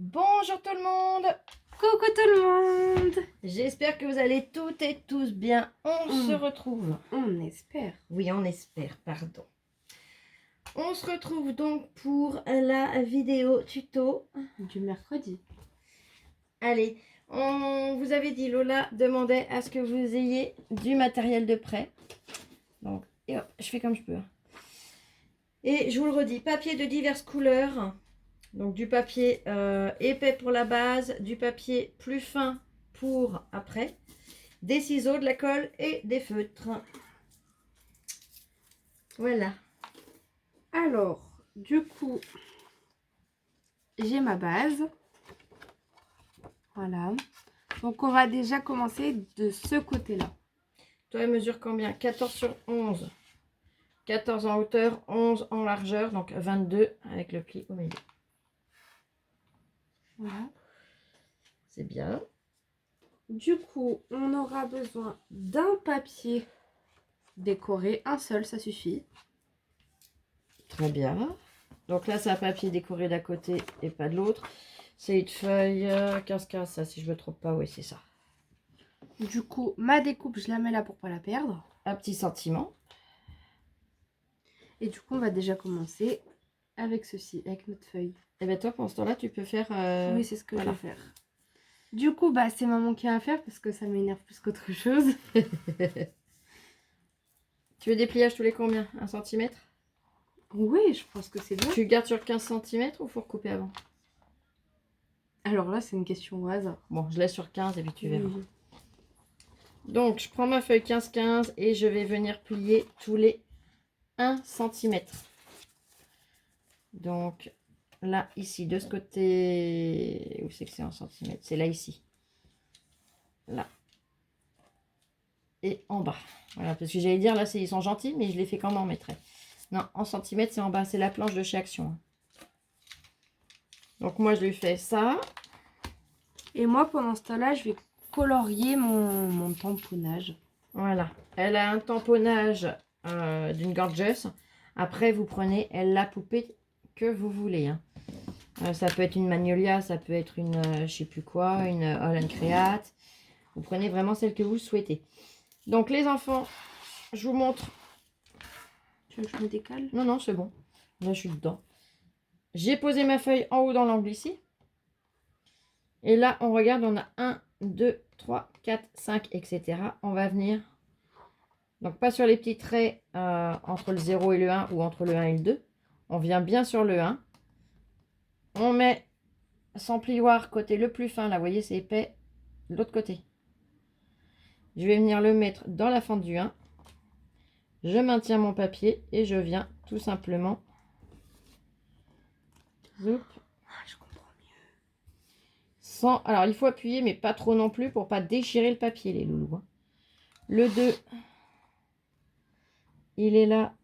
Bonjour tout le monde. Coucou tout le monde. J'espère que vous allez toutes et tous bien. On se retrouve. On espère. Oui, on espère, pardon. On se retrouve donc pour la vidéo tuto. Du mercredi. Allez, on vous avait dit, Lola demandait à ce que vous ayez du matériel de prêt. Donc, et hop, je fais comme je peux. Et je vous le redis, papier de diverses couleurs. Donc du papier épais pour la base, du papier plus fin pour après, des ciseaux, de la colle et des feutres. Voilà. Alors, du coup, j'ai ma base. Voilà. Donc, on va déjà commencer de ce côté-là. Toi, elle mesure combien? 14 sur 11. 14 en hauteur, 11 en largeur, donc 22 avec le pli au milieu. Voilà. C'est bien. Du coup, on aura besoin d'un papier décoré. Un seul, ça suffit. Très bien. Donc là, c'est un papier décoré d'un côté et pas de l'autre. C'est une feuille 15-15, ça, si je ne me trompe pas. Oui, c'est ça. Du coup, ma découpe, je la mets là pour pas la perdre. Un petit sentiment. Et du coup, on va déjà commencer avec ceci, avec notre feuille. Et bien toi, pendant ce temps-là, tu peux faire... Oui, c'est ce que voilà. je vais faire. Du coup, bah, c'est maman qui a à faire parce que ça m'énerve plus qu'autre chose. Tu veux des pliages tous les combien? 1 cm? Oui, je pense que c'est bien. Tu gardes sur 15 cm ou faut recouper avant? Alors là, c'est une question au hasard. Bon, je laisse sur 15 et puis tu verras. Oui. Donc, je prends ma feuille 15-15 et je vais venir plier tous les 1 cm. Donc, là, ici, de ce côté... Où c'est que c'est en centimètres? C'est là, ici. Là. Et en bas. Voilà, parce que j'allais dire, là, ils sont gentils, mais je les fais comme en mettrait. Non, en centimètres, c'est en bas. C'est la planche de chez Action. Donc, moi, je lui fais ça. Et moi, pendant ce temps-là, je vais colorier mon tamponnage. Voilà. Elle a un tamponnage d'une Gorgeous. Après, vous prenez la poupée que vous voulez. Hein. Ça peut être une Magnolia, ça peut être une, je sais plus quoi, une Holland Create. Vous prenez vraiment celle que vous souhaitez. Donc, les enfants, je vous montre. Tu veux que je me décale? Non, non, c'est bon. Là, je suis dedans. J'ai posé ma feuille en haut dans l'angle ici. Et là, on regarde, on a 1, 2, 3, 4, 5, etc. On va venir... Donc, pas sur les petits traits entre le 0 et le 1 ou entre le 1 et le 2. On vient bien sur le 1. On met son plioir côté le plus fin. Là, vous voyez, c'est épais. De l'autre côté. Je vais venir le mettre dans la fente du 1. Je maintiens mon papier et je viens tout simplement... Zoup. Ah, je comprends mieux. Sans... Alors, il faut appuyer, mais pas trop non plus pour pas déchirer le papier, les loulous. Hein. Le 2... Il est là.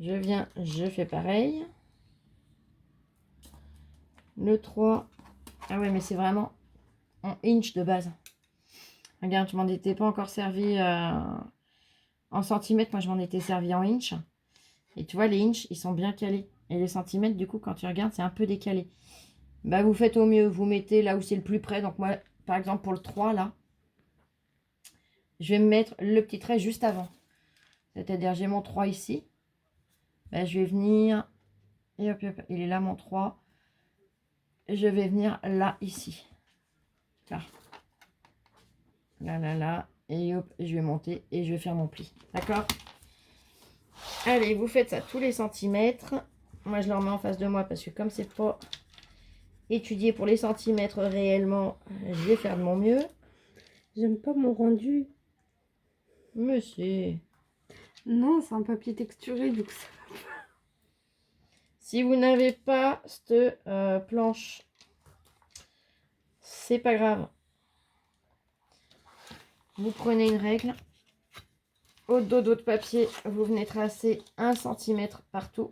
Je viens, je fais pareil. Le 3. Ah ouais, mais c'est vraiment en inch de base. Regarde, je m'en étais pas encore servi en centimètres. Moi, je m'en étais servi en inch. Et tu vois, les inches, ils sont bien calés. Et les centimètres, du coup, quand tu regardes, c'est un peu décalé. Bah, vous faites au mieux. Vous mettez là où c'est le plus près. Donc, moi, par exemple, pour le 3, là, je vais me mettre le petit trait juste avant. C'est-à-dire, j'ai mon 3 ici. Bah, je vais venir... Et hop, hop, il est là, mon 3. Je vais venir là, ici. Là. Là, là, là. Et hop, je vais monter et je vais faire mon pli. D'accord? Allez, vous faites ça tous les centimètres. Moi, je le remets en face de moi parce que comme c'est pas étudié pour les centimètres réellement, je vais faire de mon mieux. J'aime pas mon rendu. Monsieur. Non, c'est un papier texturé, donc ça... Si vous n'avez pas cette planche, c'est pas grave. Vous prenez une règle. Au dodo de papier, vous venez tracer 1 cm partout.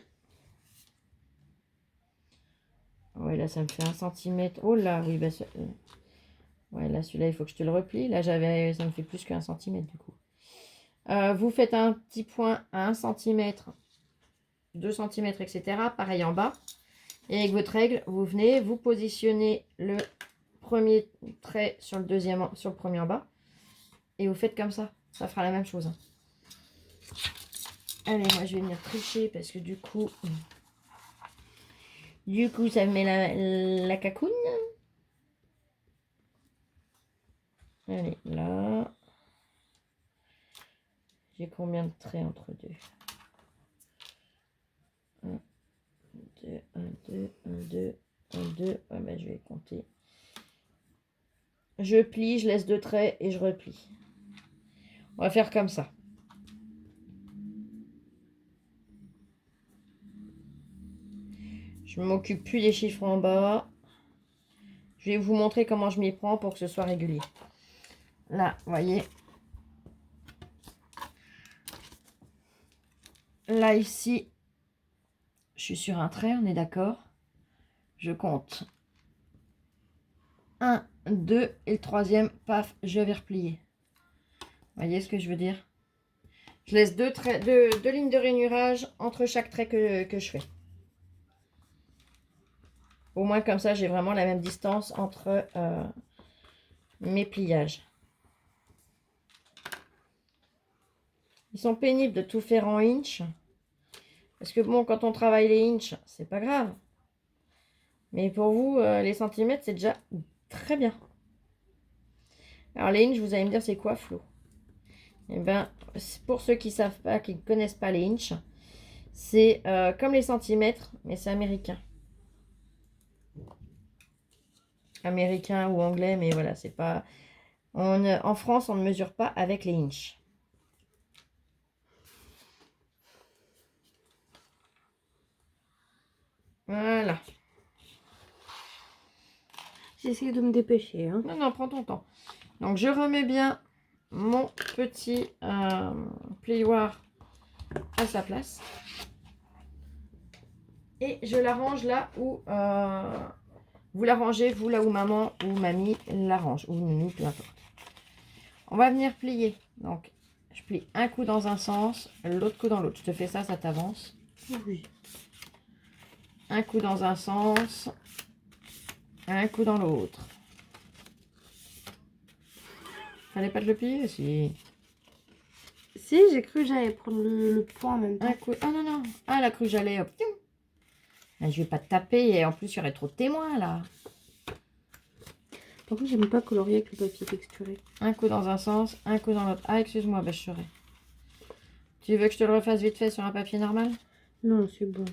Ouais, là, ça me fait 1 cm. Oh là, oui, bah, ouais, là, celui-là, il faut que je te le replie. Là, ça me fait plus qu'1 cm, du coup. Vous faites un petit point à 1 cm, 2 cm, etc. Pareil en bas. Et avec votre règle, vous venez, vous positionnez le premier trait sur le deuxième, sur le premier en bas. Et vous faites comme ça. Ça fera la même chose. Allez, moi je vais venir tricher parce que du coup, ça me met la cacoune. Allez, là. J'ai combien de traits entre deux? 1, 2, 1, 2, 1, 2, 1, 2. Ouais, ben, je vais compter. Je plie, je laisse 2 traits et je replie. On va faire comme ça. Je ne m'occupe plus des chiffres en bas. Je vais vous montrer comment je m'y prends pour que ce soit régulier. Là, vous voyez. Là, ici, je suis sur un trait, on est d'accord. Je compte 1, 2 et le troisième, paf, je vais replier. Vous voyez ce que je veux dire? Je laisse 2 lignes de rainurage entre chaque trait que je fais. Au moins comme ça, j'ai vraiment la même distance entre mes pliages. Ils sont pénibles de tout faire en inch. Parce que bon, quand on travaille les inches, c'est pas grave. Mais pour vous, les centimètres, c'est déjà très bien. Alors les inches, vous allez me dire, c'est quoi, Flo? Eh bien, pour ceux qui ne savent pas, qui ne connaissent pas les inches, c'est comme les centimètres, mais c'est américain. Américain ou anglais, mais voilà, c'est pas... en France, on ne mesure pas avec les inches. Voilà. J'essaie de me dépêcher. Hein. Non, non, prends ton temps. Donc, je remets bien mon petit plioir à sa place. Et je l'arrange là où... vous l'arrangez, vous, là où maman ou mamie l'arrange. Ou nounou, peu importe. On va venir plier. Donc, je plie un coup dans un sens, l'autre coup dans l'autre. Je te fais ça, ça t'avance. Oui. Un coup dans un sens, un coup dans l'autre. Fallait pas de le plier, si. Si, j'ai cru que j'allais prendre le poids en même temps. Un coup. Ah non, non. Ah, elle a cru que j'allais. Hop. Ah, je vais pas te taper et en plus, il y aurait trop de témoins là. Par contre, j'aime pas colorier avec le papier texturé. Un coup dans un sens, un coup dans l'autre. Ah, excuse-moi, bah, je serai. Tu veux que je te le refasse vite fait sur un papier normal? Non, c'est bon.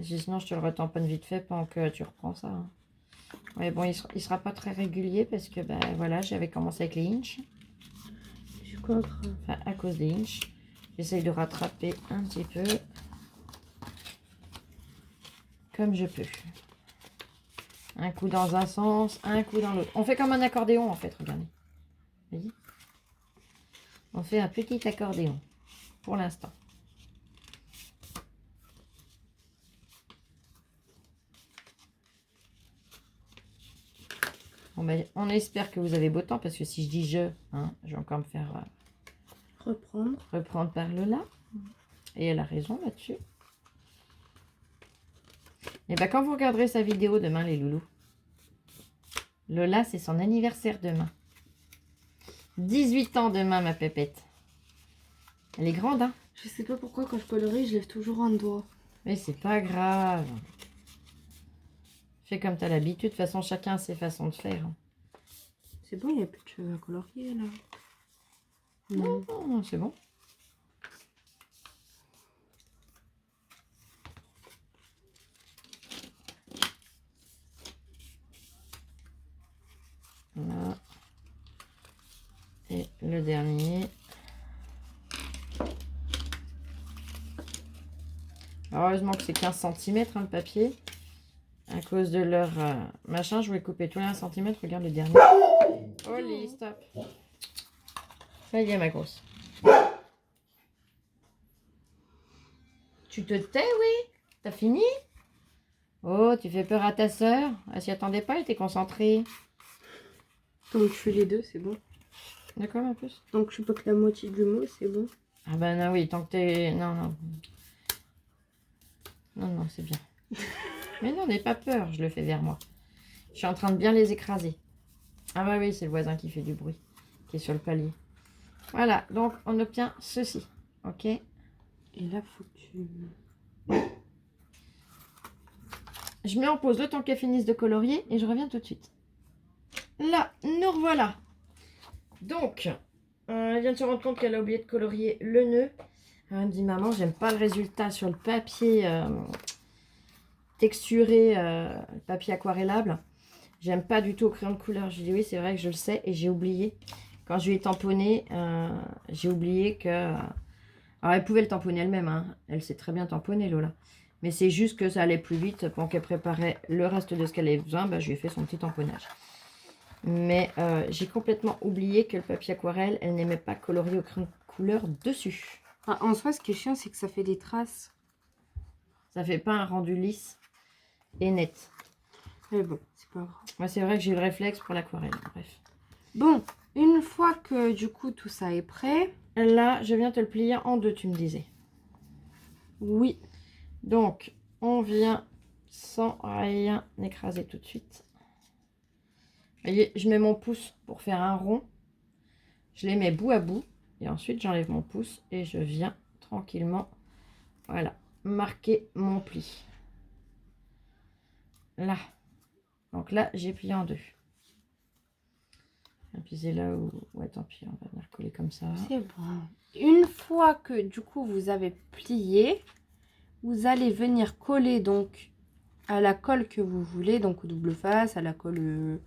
Sinon, je te le retamponne vite fait pendant que tu reprends ça. Hein. Ouais, bon, il sera pas très régulier parce que, ben voilà, j'avais commencé avec les inches. C'est quoi grave? Enfin, à cause des inches. J'essaye de rattraper un petit peu. Comme je peux. Un coup dans un sens, un coup dans l'autre. On fait comme un accordéon en fait, regardez. Voyez, on fait un petit accordéon pour l'instant. Bon, ben, on espère que vous avez beau temps parce que si je dis je, hein, je vais encore me faire reprendre par le là. Et elle a raison là-dessus. Et bien quand vous regarderez sa vidéo demain les loulous, Lola c'est son anniversaire demain. 18 ans demain ma pépette. Elle est grande hein. Je sais pas pourquoi quand je colorie, je lève toujours un doigt. Mais c'est pas grave. Fais comme tu as l'habitude. De toute façon, chacun a ses façons de faire. C'est bon, il n'y a plus de cheveux à colorier là. Non, non, c'est bon. Voilà. Et le dernier. Alors, heureusement que c'est 15 cm hein, le papier. À cause de leur machin, je voulais couper tous les 1 cm. Regarde le dernier. Oh, stop. Ça y est, ma grosse. Tu te tais, oui? T'as fini? Oh, tu fais peur à ta soeur? Elle s'y attendait pas, elle était concentrée. Tant que je fais les deux, c'est bon. D'accord, en plus. Tant que je suis pas que la moitié du mot, c'est bon. Ah ben non, oui, tant que t'es... Non, non. Non, non, c'est bien. Mais non, n'aie pas peur, je le fais vers moi. Je suis en train de bien les écraser. Ah bah oui, c'est le voisin qui fait du bruit, qui est sur le palier. Voilà, donc on obtient ceci. Ok. Et là, faut que tu... Je mets en pause le temps qu'elle finisse de colorier et je reviens tout de suite. Là, nous revoilà. Donc, elle vient de se rendre compte qu'elle a oublié de colorier le nœud. Elle me dit, maman, j'aime pas le résultat sur le papier texturé, papier aquarellable. J'aime pas du tout au crayon de couleur. Je lui dis, oui, c'est vrai que je le sais et j'ai oublié. Quand je lui ai tamponné, j'ai oublié que... alors, elle pouvait le tamponner elle-même. Hein. Elle sait très bien tamponner, Lola. Mais c'est juste que ça allait plus vite. Pendant qu'elle préparait le reste de ce qu'elle avait besoin, bah, je lui ai fait son petit tamponnage. Mais j'ai complètement oublié que le papier aquarelle, elle n'aimait pas colorier au crayon de couleur dessus. Ah, en soi, ce qui est chiant, c'est que ça fait des traces. Ça fait pas un rendu lisse et net. Mais bon, c'est pas grave. Moi, c'est vrai que j'ai eu le réflexe pour l'aquarelle. Bref. Bon, une fois que du coup tout ça est prêt. Là, je viens te le plier en deux, tu me disais. Oui. Donc, on vient sans rien écraser tout de suite. Vous voyez, je mets mon pouce pour faire un rond. Je les mets bout à bout. Et ensuite, j'enlève mon pouce et je viens tranquillement, voilà, marquer mon pli. Là. Donc là, j'ai plié en deux. Et puis c'est là où... ouais, tant pis, on va venir coller comme ça. C'est bon. Une fois que du coup vous avez plié, vous allez venir coller donc à la colle que vous voulez, donc au double face, à la colle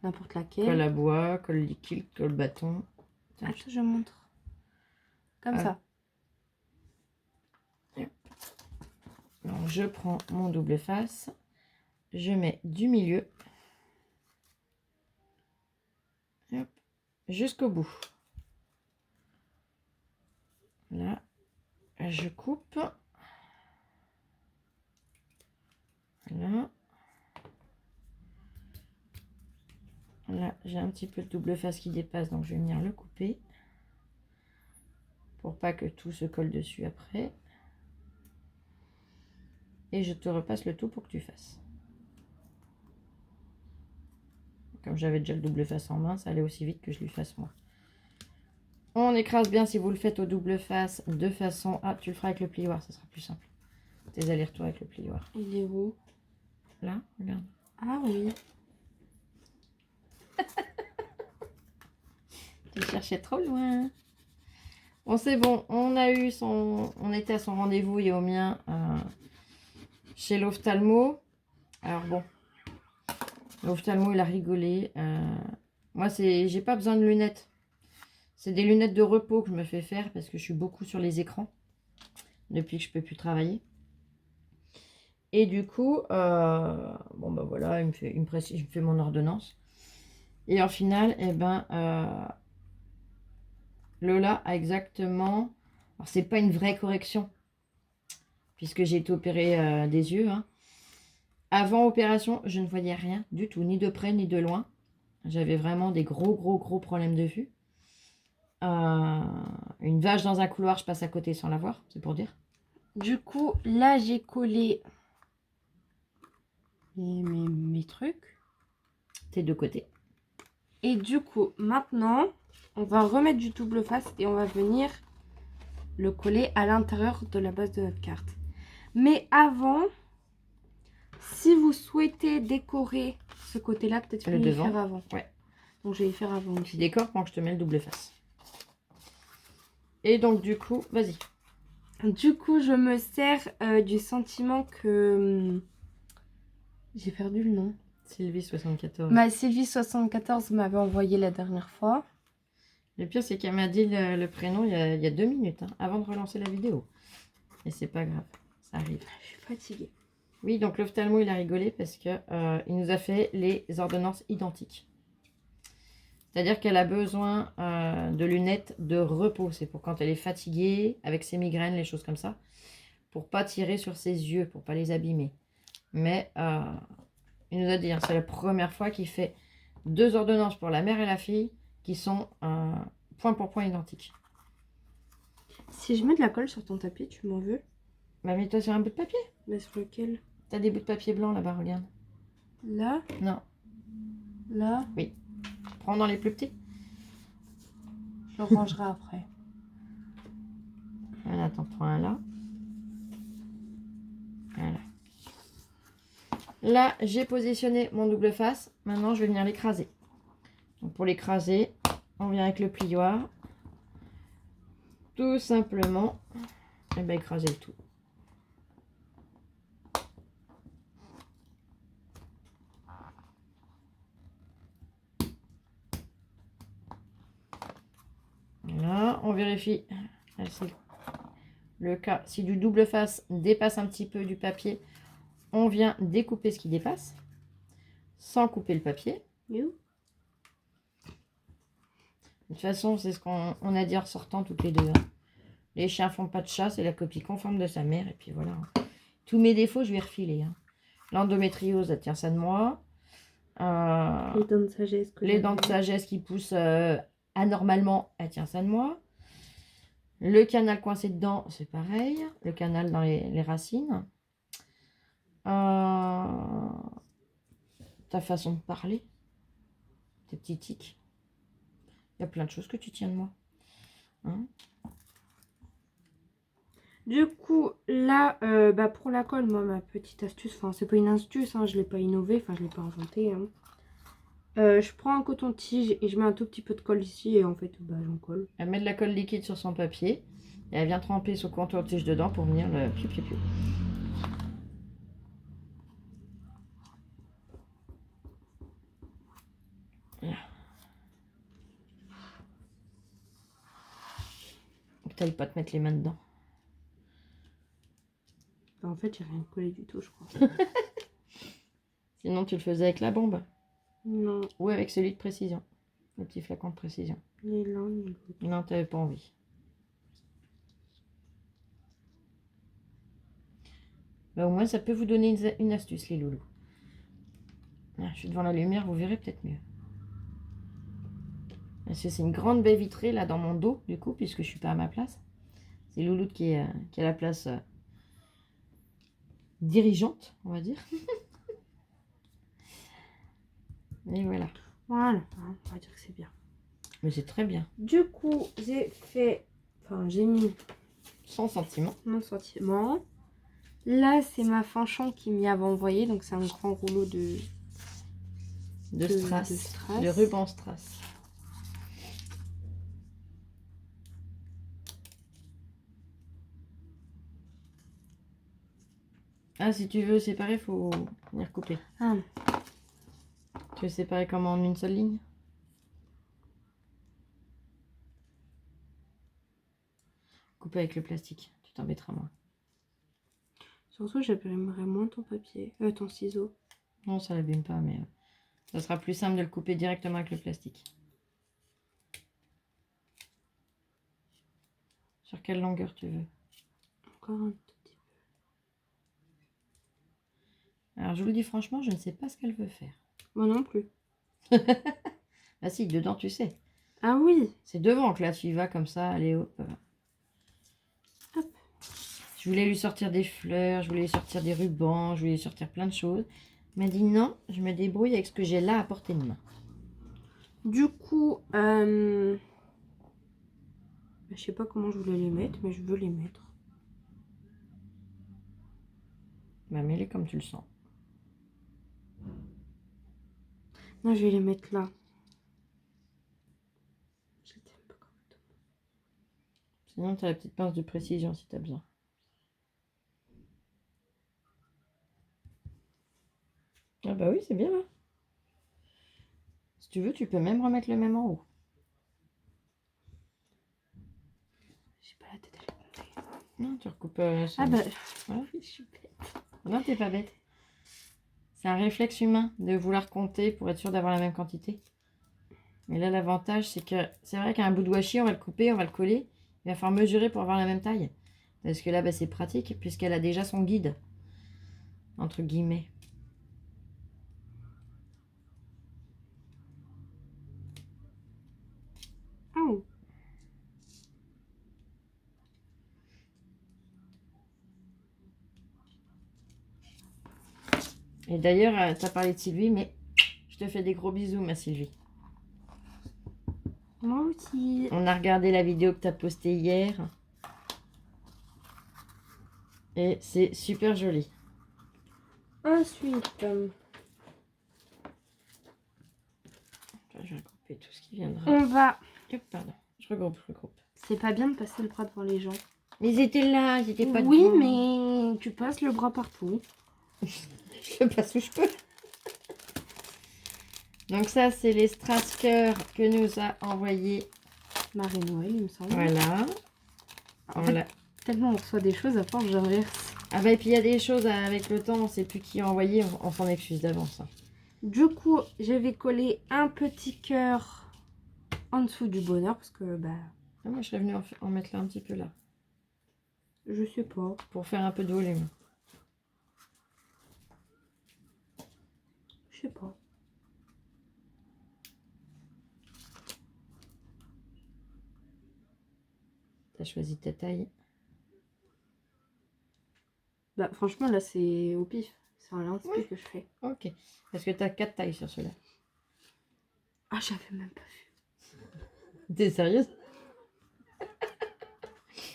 n'importe laquelle. Colle à bois, colle liquide, colle bâton. Attends, je montre. Comme ça. Donc je prends mon double face, je mets du milieu jusqu'au bout. Là, je coupe. Voilà. Là, j'ai un petit peu de double face qui dépasse, donc je vais venir le couper pour pas que tout se colle dessus après. Et je te repasse le tout pour que tu fasses. Comme j'avais déjà le double face en main, ça allait aussi vite que je lui fasse moi. On écrase bien si vous le faites au double face de façon... Ah, tu le feras avec le plioir, ça sera plus simple. Tes allers-retours avec le plioir. Il est où? Là, regarde. Ah oui. Tu cherchais trop loin. Bon, c'est bon. On a eu son... On était à son rendez-vous et au mien chez l'ophtalmo. Alors bon. L'ophtalmo, il a rigolé. Moi, j'ai pas besoin de lunettes. C'est des lunettes de repos que je me fais faire parce que je suis beaucoup sur les écrans depuis que je peux plus travailler. Et du coup, bon bah voilà, il me fait mon ordonnance. Et en final, eh ben, Lola a exactement... Alors, c'est pas une vraie correction, puisque j'ai été opérée des yeux. Hein. Avant opération, je ne voyais rien du tout, ni de près, ni de loin. J'avais vraiment des gros problèmes de vue. Une vache dans un couloir, je passe à côté sans la voir, c'est pour dire. Du coup, là, j'ai collé mes trucs. Tes deux côtés. Et du coup, maintenant, on va remettre du double face et on va venir le coller à l'intérieur de la base de notre carte. Mais avant, si vous souhaitez décorer ce côté-là, peut-être que je vais le faire avant. Ouais. Donc, je vais y faire avant. Tu décores pendant que je te mets le double face. Et donc, du coup, vas-y. Du coup, je me sers du sentiment que... j'ai perdu le nom. Sylvie74. Ma Sylvie74 m'avait envoyé la dernière fois. Le pire, c'est qu'elle m'a dit le prénom il y a 2 minutes, hein, avant de relancer la vidéo. Et c'est pas grave, ça arrive. Je suis fatiguée. Oui, donc l'ophtalmo, il a rigolé parce que il nous a fait les ordonnances identiques. C'est-à-dire qu'elle a besoin de lunettes de repos. C'est pour quand elle est fatiguée, avec ses migraines, les choses comme ça. Pour pas tirer sur ses yeux, pour pas les abîmer. Mais il nous a dit, hein, c'est la première fois qu'il fait 2 ordonnances pour la mère et la fille qui sont point pour point identiques. Si je mets de la colle sur ton tapis, tu m'en veux? Bah mets-toi sur un bout de papier. Mais sur lequel? T'as des bouts de papier blanc là-bas, regarde. Là, Non. là, Prends dans les plus petits. je le rangerai après. Voilà, t'en prends un là. Voilà. Là, j'ai positionné mon double face. Maintenant, je vais venir l'écraser. Donc, pour l'écraser, on vient avec le plioir. Tout simplement, et ben, écraser le tout. Voilà, on vérifie. Là, c'est le cas. Si du double face dépasse un petit peu du papier, on vient découper ce qui dépasse, sans couper le papier. You. De toute façon, c'est ce qu'on a dit en ressortant toutes les deux. Hein. Les chiens font pas de chat, c'est la copie conforme de sa mère. Et puis voilà. Tous mes défauts, je vais refiler. Hein. L'endométriose, elle tient ça de moi. Les dents de sagesse. Les dents de sagesse qui poussent anormalement, elle tient ça de moi. Le canal coincé dedans, c'est pareil. Le canal dans les racines. Ta façon de parler. Tes petits tics. Il y a plein de choses que tu tiens de moi. Hein? Du coup, là, pour la colle, moi, ma petite astuce, enfin, c'est pas une astuce, hein, je l'ai pas innové, enfin, je l'ai pas inventé. Hein. Je prends un coton-tige et je mets un tout petit peu de colle ici et en fait, j'en colle. Elle met de la colle liquide sur son papier et elle vient tremper son coton-tige dedans pour venir le piou-piou-piou. Voilà. T'ailles pas te mettre les mains dedans. En fait, j'ai rien collé du tout, je crois. Sinon, tu le faisais avec la bombe. Non. Ou avec celui de précision. Le petit flacon de précision. Ni l'un ni l'autre. Non, t'avais pas envie. Bah, au moins, ça peut vous donner une astuce, les loulous. Ah, je suis devant la lumière, vous verrez peut-être mieux. Parce que c'est une grande baie vitrée là dans mon dos, du coup, puisque je suis pas à ma place. C'est Louloute qui a la place dirigeante, on va dire. Et voilà. Voilà, on va dire que c'est bien. Mais c'est très bien. Du coup, j'ai mis 100 sentiments. mon sentiment. Là, c'est ma fanchon qui m'y avait envoyé, donc c'est un grand rouleau de strass, strass. de ruban strass. Ah, si tu veux séparer, il faut venir couper. Ah. Tu veux séparer comment, en une seule ligne? Couper avec le plastique, tu t'embêteras moins. Surtout, j'abîmerais moins ton papier, ton ciseau. Non, ça l'abîme pas, mais ça sera plus simple de le couper directement avec le plastique. Sur quelle longueur tu veux? Encore un tout petit peu. Alors, je vous le dis franchement, je ne sais pas ce qu'elle veut faire. Moi non plus. Ah si, dedans, tu sais. Ah oui. C'est devant que là, tu y vas comme ça, allez hop. Hop. Je voulais lui sortir des fleurs, je voulais lui sortir des rubans, je voulais lui sortir plein de choses. Elle m'a dit non, je me débrouille avec ce que j'ai là à portée de main. Du coup, je sais pas comment je voulais les mettre, mais je veux les mettre. Bah, mets-les comme tu le sens. Non, je vais les mettre là. Je t'aime pas correctement. Sinon, tu as la petite pince de précision si tu as besoin. Ah bah oui, c'est bien là. Si tu veux, tu peux même remettre le même en haut. J'ai pas la tête à les compter. Non, tu recoupes. Ah bah, voilà. je suis bête. Non, t'es pas bête. C'est un réflexe humain de vouloir compter pour être sûr d'avoir la même quantité. Mais là, l'avantage, c'est que c'est vrai qu'un bout de washi, on va le couper, on va le coller. Il va falloir mesurer pour avoir la même taille. Parce que là, bah, c'est pratique puisqu'elle a déjà son guide. Entre guillemets. Oh. Et d'ailleurs, tu as parlé de Sylvie, mais je te fais des gros bisous, ma Sylvie. Moi aussi. On a regardé la vidéo que tu as postée hier. Et c'est super joli. Ensuite, Je vais regrouper tout ce qui viendra. on va... Hop, pardon, je regroupe. C'est pas bien de passer le bras devant les gens. Mais ils étaient là, ils étaient pas Oui, devant. mais tu passes le bras partout. Je passe où je peux. Donc ça, c'est les Strasker que nous a envoyé. Marie-Noël, il me semble. Voilà. En fait, tellement on reçoit des choses, à force j'inverse. Ah bah et puis il y a des choses avec le temps, on sait plus qui a envoyé, on s'en excuse d'avance. Hein. Du coup, je vais coller un petit cœur en dessous du bonheur parce que bah Ah, moi je serais venue en mettre là un petit peu là. je sais pas. Pour faire un peu de volume. Je sais pas. T'as choisi ta taille. Bah franchement là c'est au pif. C'est un l'inspi Ouais. que je fais. Ok. Parce que t'as 4 tailles sur cela. Ah j'avais même pas vu. T'es sérieuse?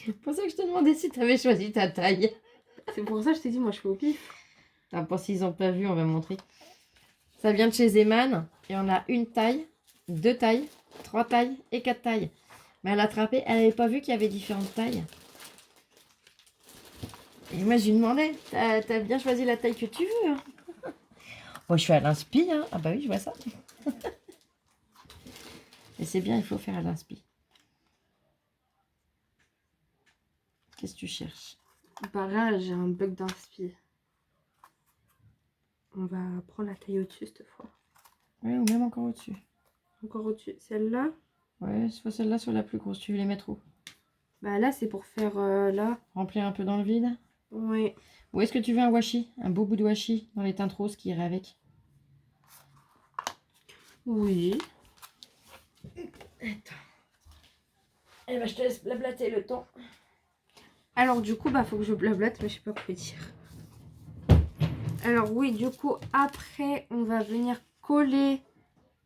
C'est pour ça que je te demandais si t'avais choisi ta taille. C'est pour ça que je t'ai dit moi je fais au pif. Ah, pour s'ils n'ont pas vu, on va montrer. Ça vient de chez Zeman. Et on a une taille, 2 tailles, 3 tailles et 4 tailles. Mais elle a attrapé, elle n'avait pas vu qu'il y avait différentes tailles. Et moi, je lui demandais, t'as bien choisi la taille que tu veux. Hein. Bon, je suis à l'inspi. Hein. Ah bah oui, je vois ça. Et c'est bien, il faut faire à l'inspi. Qu'est-ce que tu cherches? Bah là j'ai un bug d'inspi. On va prendre la taille au-dessus cette fois. Ouais, ou même encore au-dessus. Encore au-dessus. Celle-là. Ouais, soit celle-là, soit la plus grosse. Tu veux les mettre où? Bah là c'est pour faire là. Remplir un peu dans le vide. Oui. Ou est-ce que tu veux un washi? Un beau bout de washi dans les teintes roses qui irait avec? Oui. Attends. Eh ben, je te laisse blablater le temps. Alors du coup bah faut que je blablate mais je sais pas quoi dire. Alors oui du coup après on va venir coller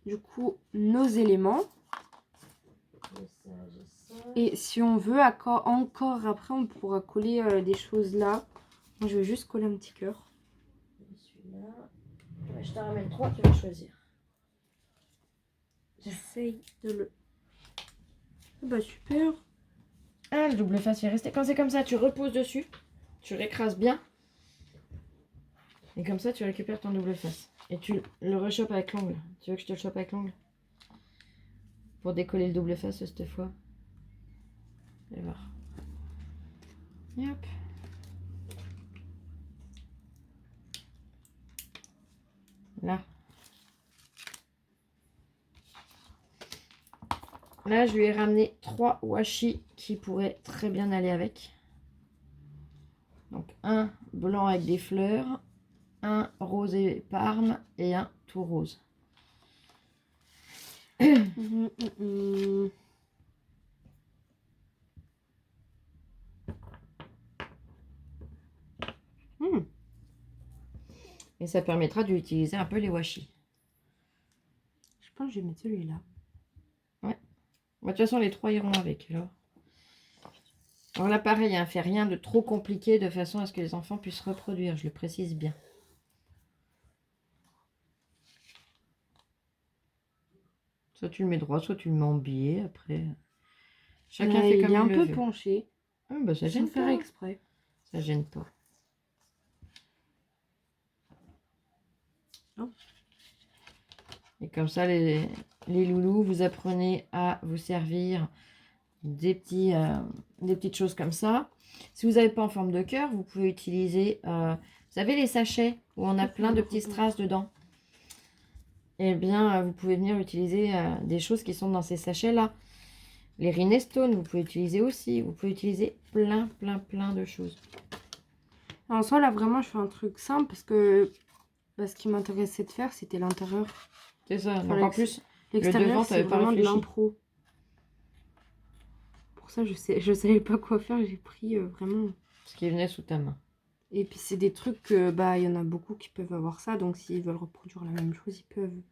du coup nos éléments. Et si on veut encore après on pourra coller des choses là. Moi je vais juste coller un petit cœur. Celui-là. Ouais, je t'en ramène 3, tu vas choisir. J'essaye de le... Ah bah super. Ah, le double face est resté. Quand c'est comme ça, tu reposes dessus. Tu récrases bien. Et comme ça, tu récupères ton double face. Et tu le rechopes avec l'ongle. Tu veux que je te le chope avec l'ongle? Pour décoller le double face cette fois. Et voir. Et hop. Là. Là, je lui ai ramené 3 washi qui pourraient très bien aller avec. Donc, un blanc avec des fleurs, un rose et parme et un tout rose. Et ça permettra d'utiliser un peu les washi. Je pense que je vais mettre celui-là. Ouais. De toute façon, les 3 iront avec. Alors là, pareil, hein, fait rien de trop compliqué de façon à ce que les enfants puissent reproduire. Je le précise bien. Soit tu le mets droit, soit tu le mets en biais. Après, chacun fait comme il est un il le peu veut. penché. Ah, bah, ça Sans gêne faire pas. exprès. Ça gêne pas. Non. Et comme ça, les loulous, vous apprenez à vous servir des petites choses comme ça. Si vous n'avez pas en forme de cœur, vous pouvez utiliser, vous savez, les sachets où on a plein de petits strass dedans. Eh bien, vous pouvez venir utiliser des choses qui sont dans ces sachets-là. Les Rhinestone, vous pouvez utiliser aussi. Vous pouvez utiliser plein de choses. En soi, là, vraiment, je fais un truc simple parce que ce qui m'intéressait de faire, c'était l'intérieur. C'est ça. Enfin, Donc en plus, le l'extérieur, devant, c'est t'avais pas vraiment de réfléchi. l'impro. Pour ça, je savais pas quoi faire. J'ai pris vraiment Ce qui venait sous ta main. Et puis c'est des trucs que, bah, il y en a beaucoup qui peuvent avoir ça. Donc s'ils veulent reproduire la même chose, ils peuvent.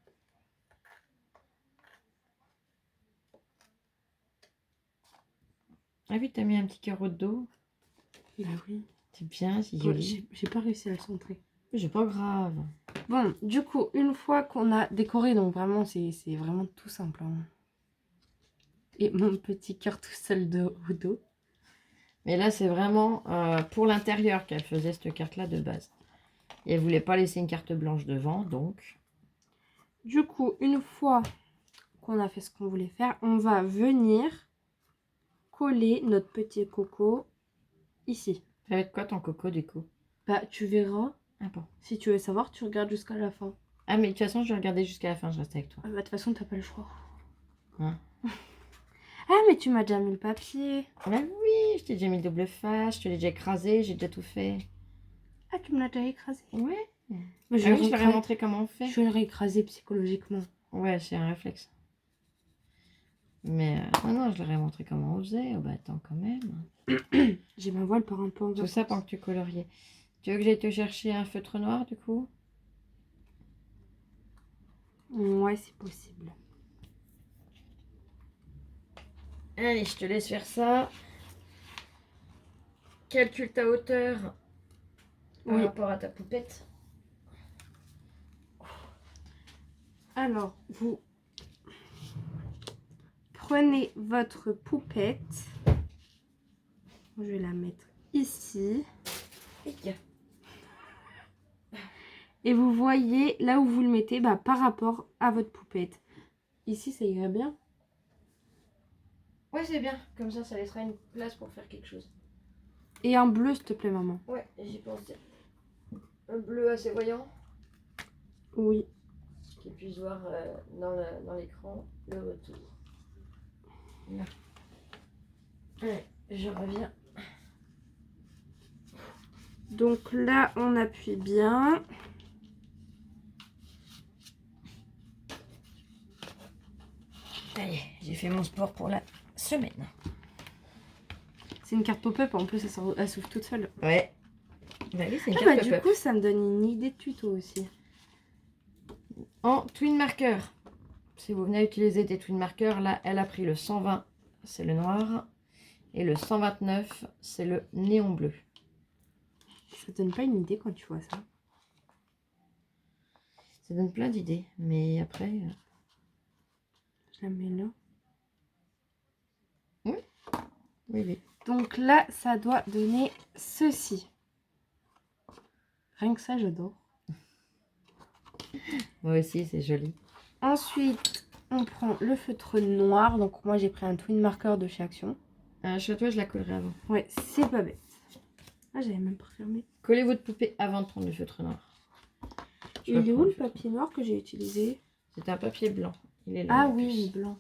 Ah oui, t'as mis un petit carreau de dos. Bah oui. C'est bien, c'est Bon, joli. j'ai pas réussi à le centrer. C'est pas grave. Bon, du coup, une fois qu'on a décoré, donc vraiment, c'est vraiment tout simple. Hein. Et mon petit cœur tout seul au dos. Mais là, c'est vraiment pour l'intérieur qu'elle faisait cette carte-là de base. Et elle voulait pas laisser une carte blanche devant, donc... Du coup, une fois qu'on a fait ce qu'on voulait faire, on va venir coller notre petit coco ici. Ça va être quoi ton coco, du coup? Bah, tu verras. Ah bon. Si tu veux savoir, tu regardes jusqu'à la fin. Ah, mais de toute façon, je vais regarder jusqu'à la fin, je reste avec toi. Ah, bah, de toute façon, t'as pas le choix. Hein? Ah, mais tu m'as déjà mis le papier. Ah oui, je t'ai déjà mis le double face, je te l'ai déjà écrasé, j'ai déjà tout fait. Ah, tu me l'as déjà écrasé. Ouais. Mais Ah oui, je leur ai montré comment on fait. Je vais le réécraser psychologiquement. Ouais, c'est un réflexe. Mais non, je leur ai montré comment on faisait. Oh bah attends, quand même. J'ai ma voile par un peu en Tout ça pendant que tu coloriais. Tu veux que j'aille te chercher un feutre noir, du coup? Ouais, c'est possible. Allez, je te laisse faire ça. Calcule ta hauteur par rapport à ta poupette. Alors, vous prenez votre poupette. Je vais la mettre ici. Et vous voyez là où vous le mettez bah, par rapport à votre poupette. Ici, ça irait bien. Ouais, c'est bien. Comme ça laissera une place pour faire quelque chose. Et un bleu, s'il te plaît, maman. Ouais, j'y pensais. Un bleu assez voyant. Oui. Qu'ils puissent voir dans l'écran le retour. Là. Allez, je reviens. Donc là, on appuie bien. Allez, j'ai fait mon sport pour la semaine. C'est une carte pop-up, en plus, elle s'ouvre toute seule. Ouais. Bah oui, c'est une Ah carte bah, du pop-up. coup, ça me donne une idée de tuto aussi. En twin marker. Si vous venez à utiliser des twin markers, là, elle a pris le 120, c'est le noir. Et le 129, c'est le néon bleu. Ça te donne pas une idée quand tu vois ça? Ça donne plein d'idées, mais après... Je la mets là. Oui, oui, oui. Donc là, ça doit donner ceci. Rien que ça, j'adore. Moi aussi, c'est joli. Ensuite, on prend le feutre noir. Donc moi, j'ai pris un twin marker de chez Action. Chez toi, je la collerai avant. Ouais, c'est pas bête. Ah, j'avais même pas fermé. Collez votre poupée avant de prendre le feutre noir. Il est où le papier noir que j'ai utilisé? C'est un papier blanc. Il est là. Ah oui, blanc.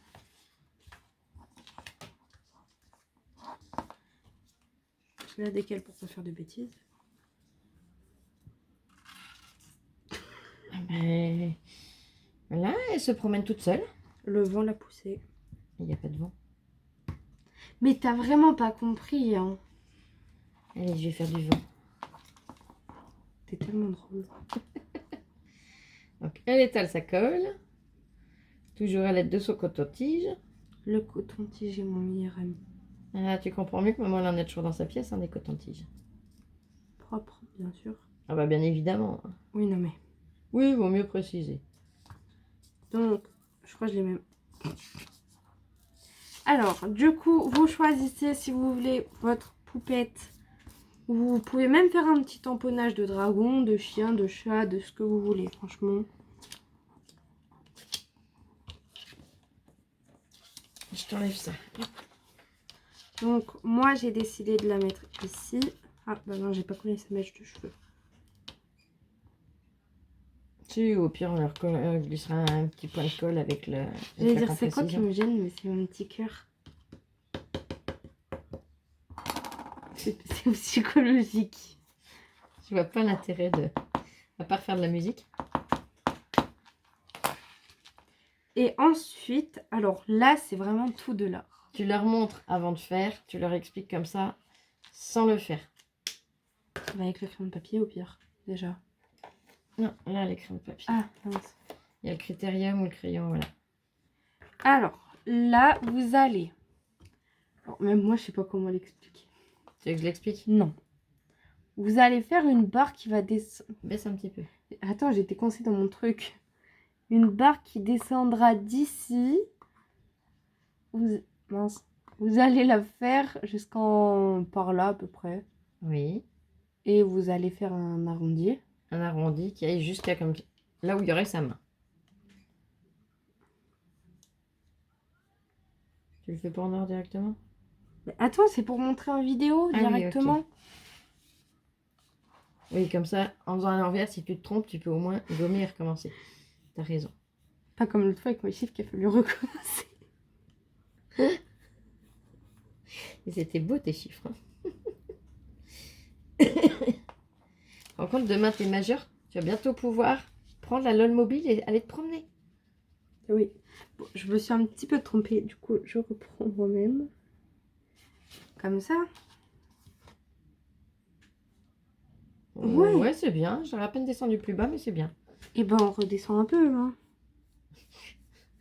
Je la décale pour pas faire de bêtises. Mais... Là, elle se promène toute seule. Le vent l'a poussée. Il n'y a pas de vent. Mais t'as vraiment pas compris, hein. Allez, je vais faire du vent. T'es tellement drôle. Donc, elle étale sa colle. Toujours à l'aide de son coton-tige. Le coton-tige est mon meilleur ami. Ah, tu comprends mieux que maman, elle en a toujours dans sa pièce, hein, des cotons-tiges. Propre, bien sûr. Ah bah, bien évidemment. Oui, non mais... Oui, il vaut mieux préciser. Donc, je crois que je l'ai même... Alors, du coup, vous choisissez si vous voulez votre poupette. Vous pouvez même faire un petit tamponnage de dragon, de chien, de chat, de ce que vous voulez, franchement. Je t'enlève ça. Donc, moi, j'ai décidé de la mettre ici. Ah, bah non, j'ai pas collé sa mèche de cheveux. Si, au pire, on leur glissera un petit point de colle avec le... J'allais dire, c'est quoi qui me gêne, mais c'est mon petit cœur. C'est psychologique. Je vois pas l'intérêt de... À part faire de la musique. Et ensuite, alors là, c'est vraiment tout de l'art. Tu leur montres avant de faire, tu leur expliques comme ça, sans le faire. Bah, avec le crayon de papier au pire, déjà. Non, là, les crayons de papier. Ah, mince. Il y a le critérium ou le crayon, voilà. Alors, là, vous allez... Alors, même moi, je sais pas comment l'expliquer. Tu veux que je l'explique? Non. Vous allez faire une barre qui va descendre... Baisse un petit peu. Attends, j'étais coincée dans mon truc. Une barre qui descendra d'ici. Mince. Vous allez la faire jusqu'en... par là, à peu près. Oui. Et vous allez faire un arrondi. Un arrondi qui aille jusqu'à comme là où il y aurait sa main. Tu le fais pas en or directement? Mais attends, c'est pour montrer en vidéo Ah oui, directement. ok. Oui, comme ça, en faisant à l'envers, si tu te trompes, tu peux au moins gommer et recommencer. T'as raison. Pas comme l'autre fois avec mes chiffres qu'il a fallu recommencer. Et c'était beau tes chiffres. Par contre, demain t'es majeur, tu vas bientôt pouvoir prendre la LOL mobile et aller te promener. Oui. Bon, je me suis un petit peu trompée, du coup je reprends moi-même. Comme ça. Ouais. Ouais, c'est bien. J'aurais à peine descendu plus bas, mais c'est bien. Et ben on redescend un peu là.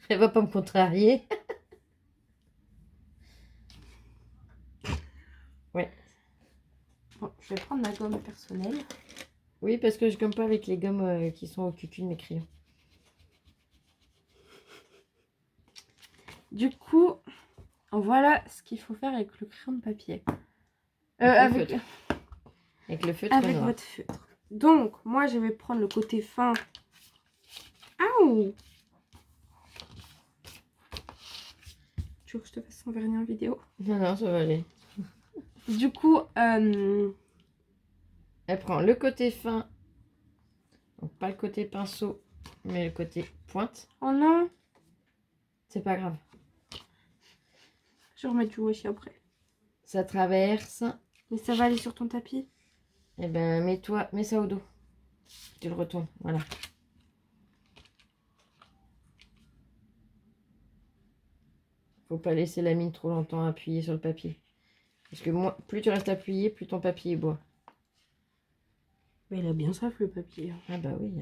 Elle va pas me contrarier. Ouais. Bon, je vais prendre ma gomme personnelle. Oui, parce que je gomme pas avec les gommes qui sont au cucu de mes crayons. Du coup, voilà ce qu'il faut faire avec le crayon de papier. Avec le feutre. Avec le feutre avec noir. votre feutre. Donc, moi je vais prendre le côté fin. Aouh! Tu veux que je te fasse son vernis en vidéo? Non, non, ça va aller. Du coup, Elle prend le côté fin. Donc pas le côté pinceau, mais le côté pointe. oh non, C'est pas grave. je vais remettre du washi après. Ça traverse. Mais ça va aller sur ton tapis? Et ben mets ça au dos. Tu le retournes, voilà. Faut pas laisser la mine trop longtemps appuyée sur le papier. Parce que plus tu restes appuyé, plus ton papier est bois. Mais il a bien soif le papier. Ah bah oui.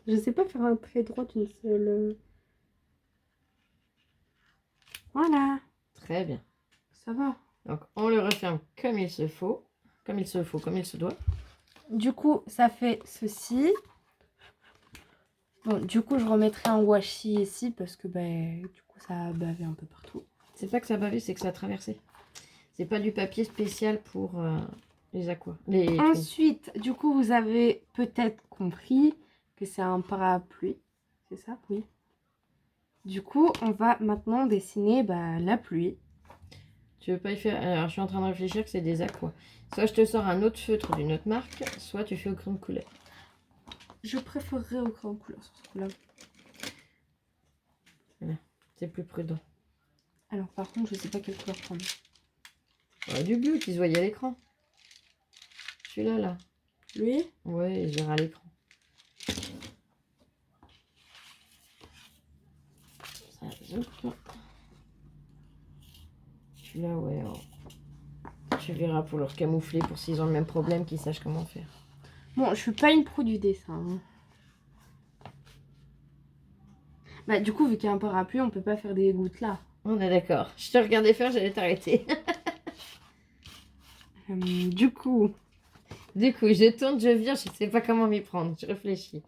Je sais pas faire un trait droit d'une seule... Voilà, Très bien. ça va. Donc on le referme comme il se faut. Comme il se doit. Du coup, ça fait ceci. Bon, du coup, je remettrai un washi ici parce que du coup, ça a bavé un peu partout. C'est pas que ça a bavé, c'est que ça a traversé. C'est pas du papier spécial pour les aquas. Ensuite, du coup, vous avez peut-être compris que c'est un parapluie. C'est ça? Oui. Du coup, on va maintenant dessiner la pluie. Tu veux pas y faire... Alors, je suis en train de réfléchir que c'est des aquas. Soit je te sors un autre feutre d'une autre marque, soit tu fais au crayon de couleur. Je préférerais au crayon couleur sur ce coup-là. Voilà, c'est plus prudent. Alors, par contre, je sais pas quelle couleur prendre. Du bleu qui se voyait à l'écran. Celui-là, là. Lui? Ouais, il se verra à l'écran. Ça, celui-là, ouais. Tu verras pour leur camoufler, pour s'ils ont le même problème, qu'ils sachent comment faire. Bon, je suis pas une pro du dessin. Du coup, vu qu'il y a un parapluie, on peut pas faire des gouttes là. On est d'accord. Je te regardais faire, j'allais t'arrêter. Du coup, je tourne, je vire, je sais pas comment m'y prendre. Je réfléchis.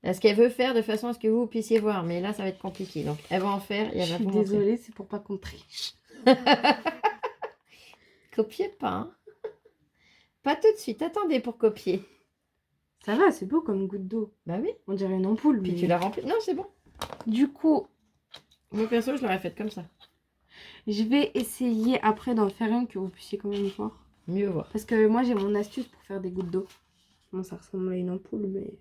À ce qu'elle veut faire de façon à ce que vous puissiez voir. Mais là, ça va être compliqué. Donc, elle va en faire et elle je va suis vous montrer. désolée, c'est pour pas qu'on triche. Copiez pas. Hein. Pas tout de suite. Attendez pour copier. Ça va, c'est beau comme goutte d'eau. Bah oui. On dirait une ampoule. Puis mais... tu l'as rempli. Non, c'est bon. Du coup, Moi, perso, je l'aurais faite comme ça. je vais essayer après d'en faire une que vous puissiez quand même voir. Mieux voir. Parce que moi, j'ai mon astuce pour faire des gouttes d'eau. Bon, ça ressemble à une ampoule, mais...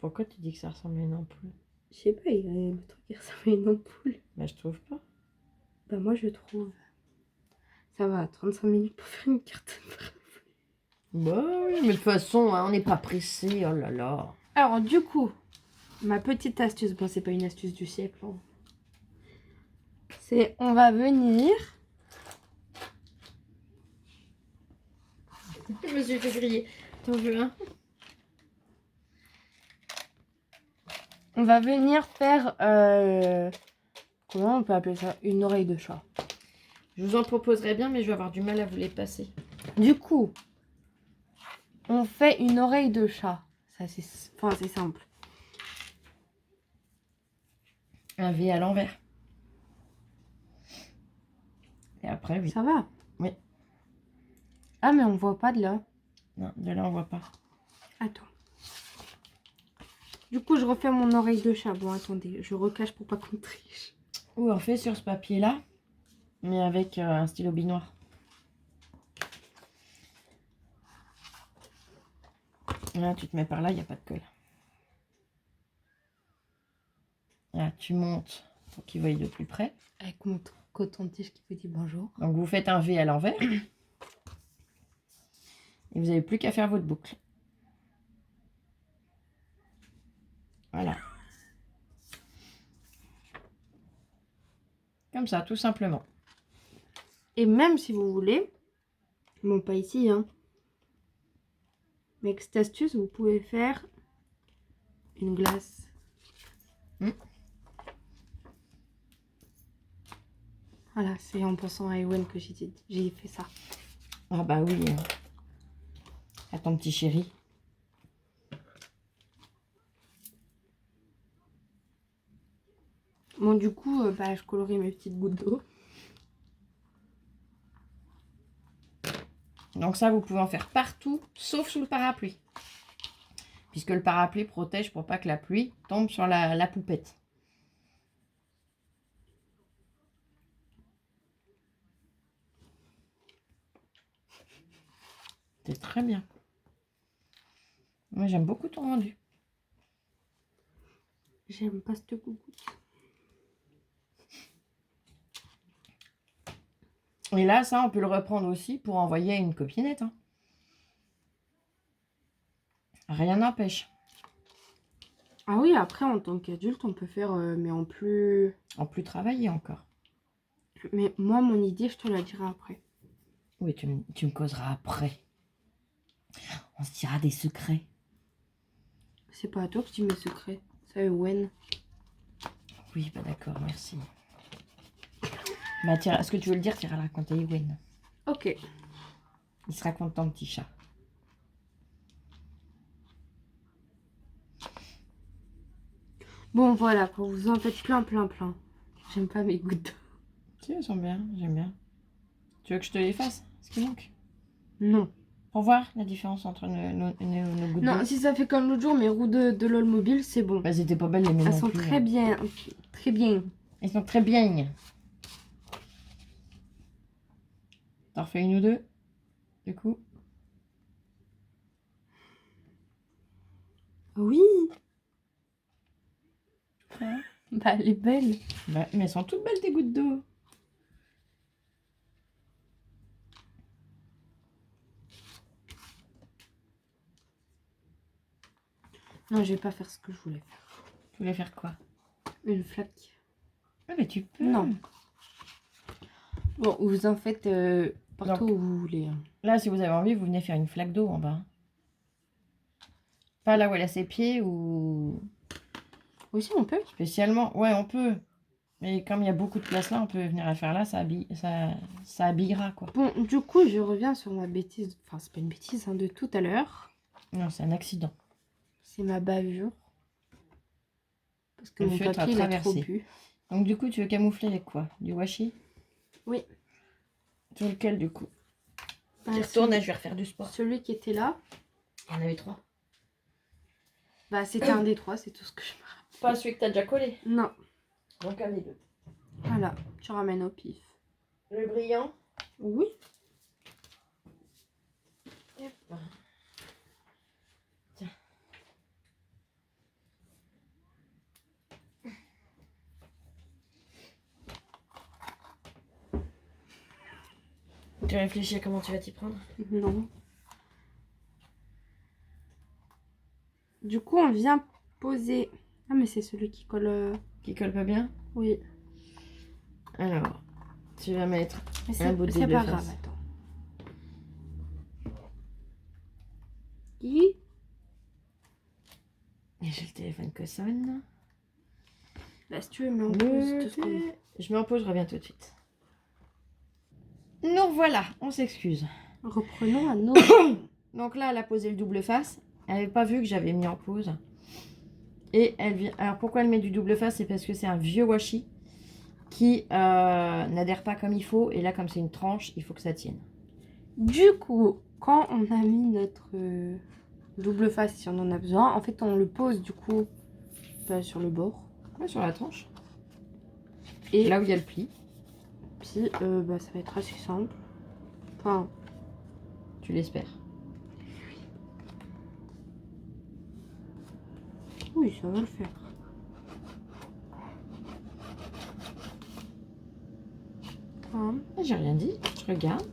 Pourquoi tu dis que ça ressemble à une ampoule? Je sais pas, le truc qui ressemble à une ampoule. Bah, je trouve pas. Moi, je trouve. Ça va, 35 minutes pour faire une carte. Bah oui, mais de toute façon, hein, on n'est pas pressé. Oh là là. Alors, du coup, ma petite astuce, bon, c'est pas une astuce du siècle, hein. C'est, on va venir Je me suis fait griller. T'en veux un? On va venir faire... comment on peut appeler ça? Une oreille de chat. Je vous en proposerais bien, mais je vais avoir du mal à vous les passer. Du coup, on fait une oreille de chat. Ça, c'est simple. Un V à l'envers. Et après, oui. Ça va? Oui. Ah, mais on voit pas de là. Non, de là, on voit pas. Attends. Du coup, je refais mon oreille de chat. Bon, attendez, je recache pour pas qu'on triche. Ou on fait sur ce papier-là, mais avec un stylo binoir. Là, tu te mets par là, il n'y a pas de colle. Là, tu montes pour qu'il voie de plus près. Avec mon coton-tige qui vous dit bonjour. Donc, vous faites un V à l'envers. Et vous n'avez plus qu'à faire votre boucle. Voilà. Comme ça, tout simplement. Et même si vous voulez, bon, pas ici, hein. Mais avec cette astuce, vous pouvez faire une glace. Voilà, c'est en pensant à Ewen que j'ai fait ça. Ah bah oui. À ton petit chéri. Bon, du coup, je colorie mes petites gouttes d'eau. Donc ça, vous pouvez en faire partout, sauf sous le parapluie. Puisque le parapluie protège pour pas que la pluie tombe sur la poupette. C'est très bien. Moi, j'aime beaucoup ton rendu. J'aime pas cette gougoute. Et là, ça, on peut le reprendre aussi pour envoyer à une copinette. Hein. Rien n'empêche. Ah oui, après, en tant qu'adulte, on peut faire, mais en plus... En plus travailler encore. Mais moi, mon idée, je te la dirai après. Oui, tu me causeras après. On se dira des secrets. C'est pas à toi que je dis mes secrets. C'est à Ewen. Oui, bah d'accord, merci. Bah, est-ce que tu veux le dire, tu iras le raconter à Ewen. Ok. Il sera content, petit chat. Bon, voilà, pour vous en faites plein. J'aime pas mes gouttes d'eau. Si, elles sont bien, j'aime bien. Tu veux que je te les fasse, ce qui manque? Non. Pour voir la différence entre nos gouttes Non, d'eau. si ça fait comme l'autre jour, mes roues de LOL mobile, c'est bon. Bah, c'était pas belle les miennes Elles non sont plus, très hein. bien. Très bien. Elles sont très bien. T'en refais une ou deux, du coup? Oui. Ouais. Bah, elle est belle. Bah, mais elles sont toutes belles, tes gouttes d'eau. Non, je vais pas faire ce que je voulais faire. Tu voulais faire quoi? Une flaque. Ah, mais tu peux. Non. Bon, vous en faites partout Donc, où vous voulez. Hein. Là, si vous avez envie, vous venez faire une flaque d'eau en bas. Pas là où elle a ses pieds ou... Oui, si, on peut. Spécialement. Ouais, on peut. Mais comme il y a beaucoup de place là, on peut venir la faire là, ça habillera, quoi. Bon, du coup, je reviens sur ma bêtise. Enfin, c'est pas une bêtise, hein, de tout à l'heure. Non, c'est un accident. C'est ma bavure. Parce que Le mon feutre a papier, il a trop traversé. bu. Donc, du coup, tu veux camoufler avec quoi? Du washi? Oui. Sur lequel, du coup? Bah, Je retourne, je vais refaire du sport. Celui qui était là, Il y en avait 3. bah, c'était un des 3, c'est tout ce que je me rappelle. Pas celui que t'as déjà collé. Non. Donc, un des 2. Voilà, tu ramènes au pif. Le brillant? Oui. Hop. Tiens. Tu réfléchis à comment tu vas t'y prendre? Non. Du coup, on vient poser... Ah, mais c'est celui qui colle... Qui colle pas bien? Oui. Alors, tu vas mettre Mais un bout de c'est dé pas de grave, face. attends. qui. Et j'ai le téléphone qui sonne. Bah, si tu veux, mais en pause 2 secondes. Je mets en pause, je reviens tout de suite. Nous voilà, on s'excuse. Reprenons à nos. Donc là, elle a posé le double face. Elle n'avait pas vu que j'avais mis en pause. Et elle vient. Alors pourquoi elle met du double face? C'est parce que c'est un vieux washi qui n'adhère pas comme il faut. Et là, comme c'est une tranche, il faut que ça tienne. Du coup, quand on a mis notre double face, si on en a besoin, en fait, on le pose du coup sur le bord. Ouais, sur la tranche. Et là où il y a le pli. Puis, bah, ça va être assez simple. Enfin, tu l'espères. Oui, ça va le faire. J'ai rien dit, je regarde.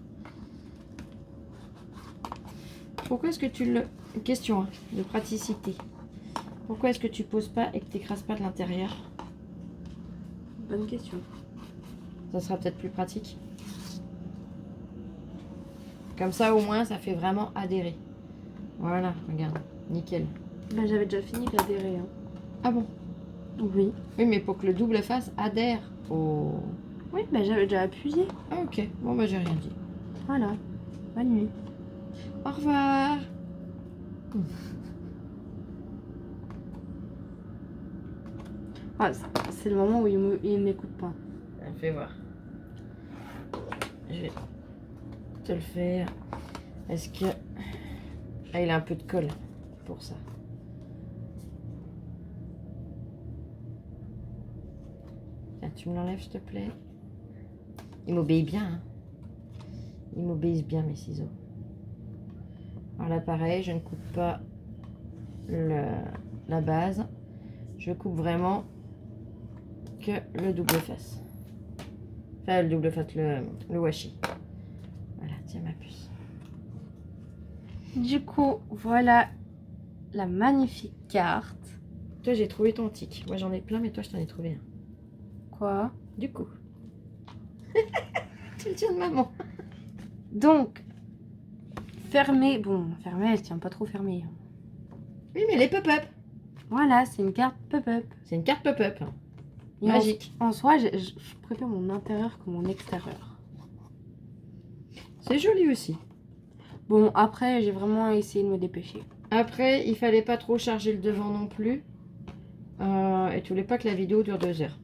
Pourquoi est-ce que tu le... Question de praticité. Pourquoi est-ce que tu poses pas et que tu n'écrases pas de l'intérieur? Bonne question. Ça sera peut-être plus pratique. Comme ça, au moins, ça fait vraiment adhérer. Voilà, regarde, nickel. Bah, j'avais déjà fini d'adhérer. Hein. Ah bon? Oui. Oui, mais pour que le double face adhère au... Oui, bah, j'avais déjà appuyé. Ah ok, bon bah j'ai rien dit. Voilà. Bonne nuit. Au revoir. Ah, c'est le moment où il ne m'écoute pas. Fais voir. Je vais te le faire. Est-ce que... Ah, il a un peu de colle pour ça. Tiens, tu me l'enlèves s'il te plaît. Il m'obéit bien. Hein. Ils m'obéissent bien mes ciseaux. Alors là pareil, je ne coupe pas la base. Je coupe vraiment que le double face. Enfin le double face, le washi. Voilà, tiens ma puce. Du coup, voilà la magnifique carte. Toi j'ai trouvé ton tic. Moi j'en ai plein mais toi je t'en ai trouvé un. Quoi? Du coup. Tu le tiens de maman. Donc, fermée. Bon, fermée, elle tient pas trop fermée. Oui mais les pop-up. Voilà, c'est une carte pop-up. C'est une carte pop-up. Et Magique. En soi, je préfère mon intérieur que mon extérieur. C'est joli aussi. Bon, après, j'ai vraiment essayé de me dépêcher. Après, il fallait pas trop charger le devant non plus. Et tu voulais pas que la vidéo dure 2 heures.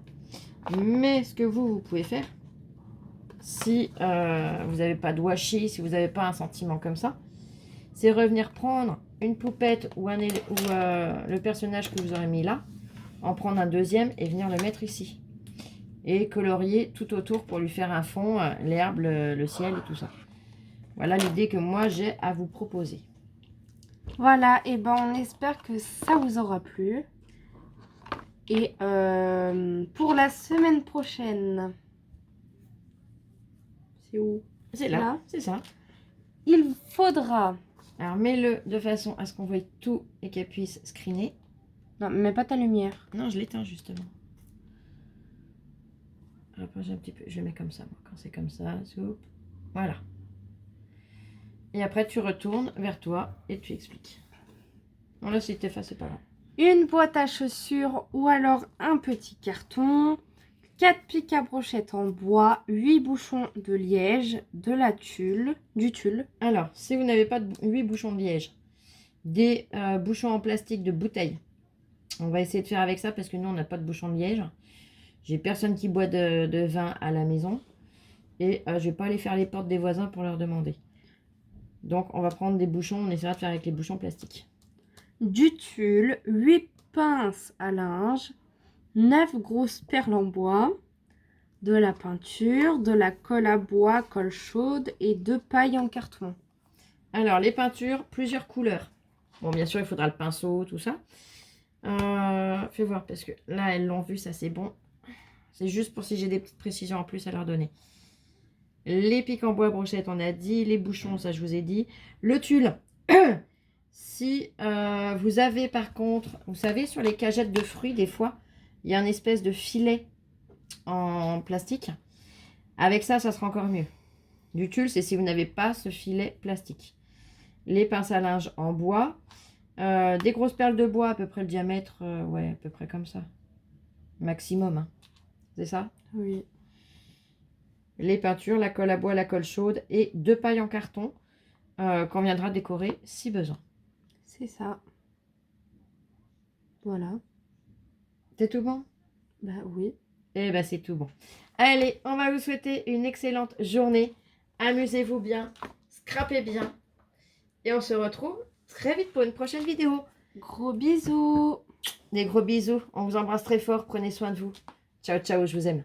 Mais ce que vous pouvez faire, si vous n'avez pas de washi, si vous n'avez pas un sentiment comme ça, c'est revenir prendre une poupette ou le personnage que vous aurez mis là, en prendre un deuxième et venir le mettre ici. Et colorier tout autour pour lui faire un fond, l'herbe, le ciel et tout ça. Voilà l'idée que moi j'ai à vous proposer. Voilà, et ben on espère que ça vous aura plu. Et pour la semaine prochaine, c'est où? C'est là, c'est ça. Il faudra... Alors mets-le de façon à ce qu'on voit tout et qu'elle puisse screener. Non, mais pas ta lumière. Non, je l'éteins justement. Rapproche un petit peu. Je le mets comme ça, moi. Quand c'est comme ça, soupe. Voilà. Et après, tu retournes vers toi et tu expliques. Bon, là, si t'effaces, c'est pas grave. Une boîte à chaussures ou alors un petit carton. 4 pics à brochettes en bois. 8 bouchons de liège. De la tulle. Du tulle. Alors, si vous n'avez pas de 8 bouchons de liège, des bouchons en plastique de bouteille. On va essayer de faire avec ça parce que nous, on n'a pas de bouchons de liège. J'ai personne qui boit de vin à la maison. Et je vais pas aller faire les portes des voisins pour leur demander. Donc, on va prendre des bouchons. On essaiera de faire avec les bouchons plastiques. Du tulle. 8 pinces à linge. 9 grosses perles en bois. De la peinture. De la colle à bois, colle chaude. Et 2 pailles en carton. Alors, les peintures, plusieurs couleurs. Bon, bien sûr, il faudra le pinceau, tout ça. Fais voir, parce que là, elles l'ont vu, ça c'est bon. C'est juste pour si j'ai des petites précisions en plus à leur donner. Les pics en bois brochette, on a dit. Les bouchons, ça je vous ai dit. Le tulle. Si vous avez par contre, vous savez, sur les cagettes de fruits, des fois, il y a une espèce de filet en plastique. Avec ça, ça sera encore mieux. Du tulle, c'est si vous n'avez pas ce filet plastique. les pinces à linge en bois, des grosses perles de bois, à peu près le diamètre, ouais, à peu près comme ça. Maximum, hein. C'est ça? Oui. Les peintures, la colle à bois, la colle chaude et 2 pailles en carton qu'on viendra décorer si besoin. C'est ça. Voilà. C'est tout bon? Bah oui. Eh ben c'est tout bon. Allez, on va vous souhaiter une excellente journée. Amusez-vous bien, scrapez bien. Et on se retrouve très vite pour une prochaine vidéo. Gros bisous. Des gros bisous. On vous embrasse très fort. Prenez soin de vous. Ciao, ciao, je vous aime.